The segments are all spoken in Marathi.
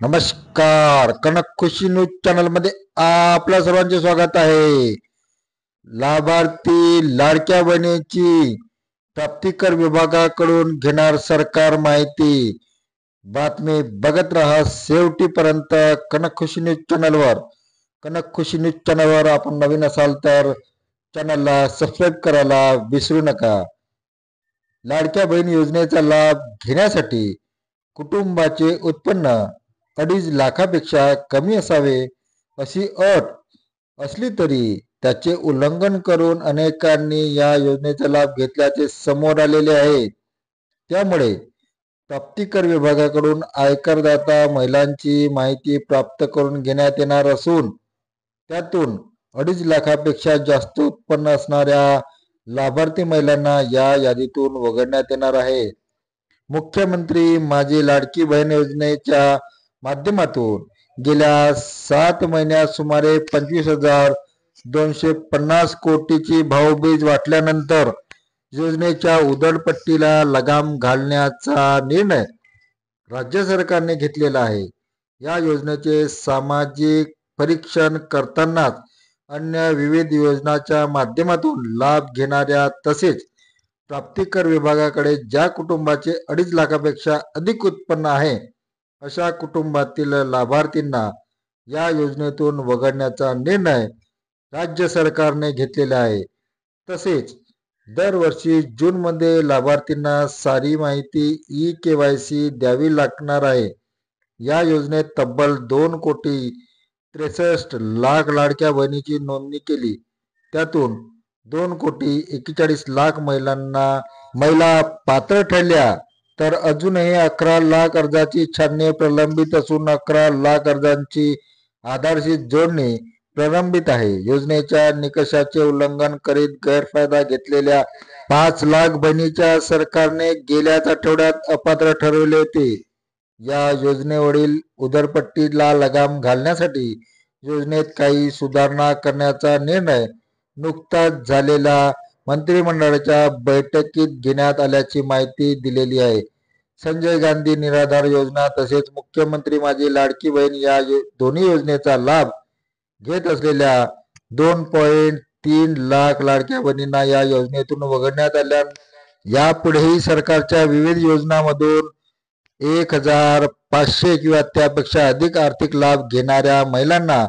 नमस्कार. कनक खुशी न्यूज चॅनल मध्ये आपल्या सर्वांचे स्वागत आहे. लाभार्थी लाडक्या बहिणीची प्राप्तिकर विभागाकडून घेणार सरकार माहिती. बातमी बघत रहा शेवटीपर्यंत कनक खुशी न्यूज चॅनलवर. कनक खुशी न्यूज चॅनलवर आपण नवीन असाल तर चॅनलला सबस्क्राईब करायला विसरू नका. लाडक्या बहीण योजनेचा लाभ घेण्यासाठी कुटुंबाचे उत्पन्न 2.5 लाखापेक्षा कमी असावे अशी अट असली तरी त्याचे उल्लंघन करून अनेकांनी या योजनेचा लाभ घेतल्याचे समोर आलेले आहे. त्यामुळे प्राप्तिकर विभागाकडून आयकरदाता महिलांची माहिती प्राप्त करून घेण्यात येणार असून त्यातून 2.5 लाखापेक्षा जास्त उत्पन्न असणाऱ्या लाभार्थी महिलांना या यादीतून वगळण्यात येणार आहे. मुख्यमंत्री माझी लाडकी बहीण योजनेच्या माध्यमातून गेल्या 7 महिन्यात सुमारे 25,250 कोटीची भाऊबीज वाटल्यानंतर योजनेच्या उधळपट्टीला लगाम घालण्याचा निर्णय राज्य सरकारने घेतलेला आहे. या योजनेचे सामाजिक परीक्षण करतानाच अन्य विविध योजनांच्या माध्यमातून लाभ घेणाऱ्या तसेच प्राप्तिकर विभागाकडे ज्या कुटुंबाचे 2.5 लाखापेक्षा अधिक उत्पन्न आहे अशा कुटुंबातील लाभार्थींना या योजनेतून वगळण्याचा निर्णय राज्य सरकारने घेतलेला आहे. तसेच दरवर्षी जूनमध्ये लाभार्थींना सारी माहिती KYC द्यावी लागणार आहे. या योजनेत तब्बल 2,63 लाख लाडक्या बहिणीची नोंदणी केली. त्यातून 2,41 लाख महिला पात्र ठरल्या तर अजूनही 11 लाख अर्जाची छाननी प्रलंबित असून 11 लाख अर्जांची आधारशी जोडणी प्रलंबित आहे. योजनेच्या निकषाचे उल्लंघन करीत गैरफायदा घेतलेल्या 5 लाख बहिणीच्या सरकारने गेल्याच आठवड्यात अपात्र ठरवले होते. या योजनेवरील उधळपट्टीला लगाम घालण्यासाठी योजनेत काही सुधारणा करण्याचा निर्णय नुकताच झालेल्या मंत्रिमंडळाच्या बैठकीत घेण्यात आल्याची माहिती दिलेली आहे. संजय गांधी निराधार योजना तसेच मुख्यमंत्री माझी लाडकी बहीण या दोन्ही योजनेचा लाभ घेत असलेल्या 2.3 लाख लाडक्या बहिणींना या योजनेतून वगळण्यात आल्या. यापुढेही सरकारच्या विविध योजनांमधून 1,500 किंवा त्यापेक्षा अधिक आर्थिक लाभ घेणाऱ्या महिलांना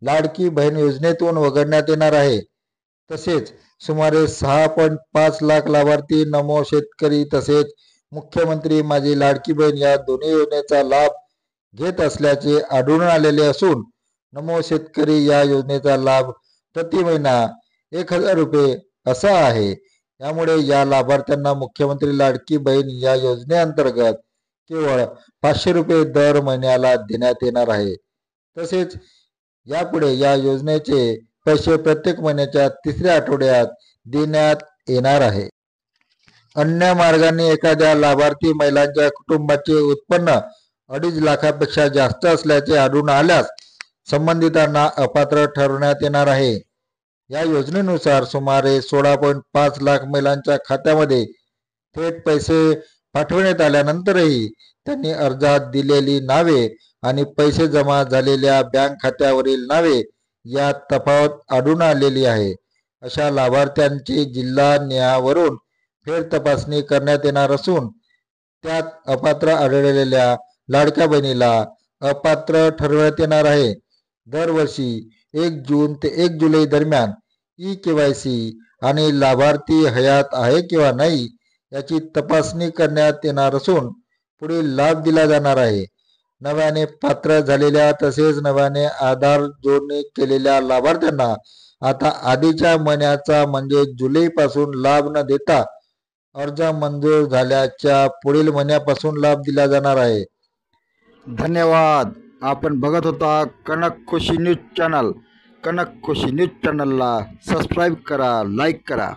लाडकी बहीण योजनेतून वगळण्यात येणार आहे. तसेच सुमारे 6.5 लाख लाभार्थी नमो शेतकरी तसेच मुख्यमंत्री माझी लाडकी बहीण या दोन्ही योजनेचा लाभ घेत असल्याचे आढळून आलेले असून नमो शेतकरी या योजनेचा लाभ प्रति महिना 1,000 रुपये असा आहे. यामुळे या लाभार्थ्यांना मुख्यमंत्री लाडकी बहीण या योजनेअंतर्गत केवळ 500 रुपये दर महिन्याला देण्यात येणार आहे. तसेच यापुढे या योजनेचे पैसे प्रत्येक महिन्याच्या 3ऱ्या आठवड्यात देण्यात येणार आहे. अन्य मार्गाने एखाद्या लाभार्थी महिलांच्या कुटुंबाचे उत्पन्न 2.5 लाखापेक्षा जास्त असल्याचे आढळून आल्यास संबंधितांना अपात्र ठरवण्यात येणार आहे. या योजनेनुसार सुमारे 16.5 लाख महिलांच्या खात्यामध्ये थेट पैसे पाठवण्यात आल्यानंतरही त्यांनी अर्जात दिलेली नावे आणि पैसे जमा झालेल्या बँक खात्यावरील नावे यात तफावत आढळून आलेली आहे. अशा लाभार्थ्यांची जिल्हा निहावरून फेर तपासणी करण्यात येणार असून त्यात अपात्र आढळलेल्या लाडक्या बहिणीला अपात्र ठरवण्यात येणार आहे. दरवर्षी 1 जून ते 1 जुलै दरम्यान KYC आणि लाभार्थी हयात आहे किंवा नाही याची तपासणी करण्यात येणार असून पुढील लाभ दिला जाणार आहे. नव्याने पात्र झालेल्या तसेच नव्याने आधार जोडणी केलेल्या लाभार्थ्यांना आता आधीच्या महिन्याचा म्हणजे जुलैपासून लाभ न देता अर्ज मंजूर झाल्याच्या पुढील महिन्यापासून लाभ दिला जाणार आहे. धन्यवाद. आपण बघत होता कनक खुशी न्यूज चॅनल. कनक खुशी न्यूज चॅनलला सबस्क्राईब करा, लाईक करा.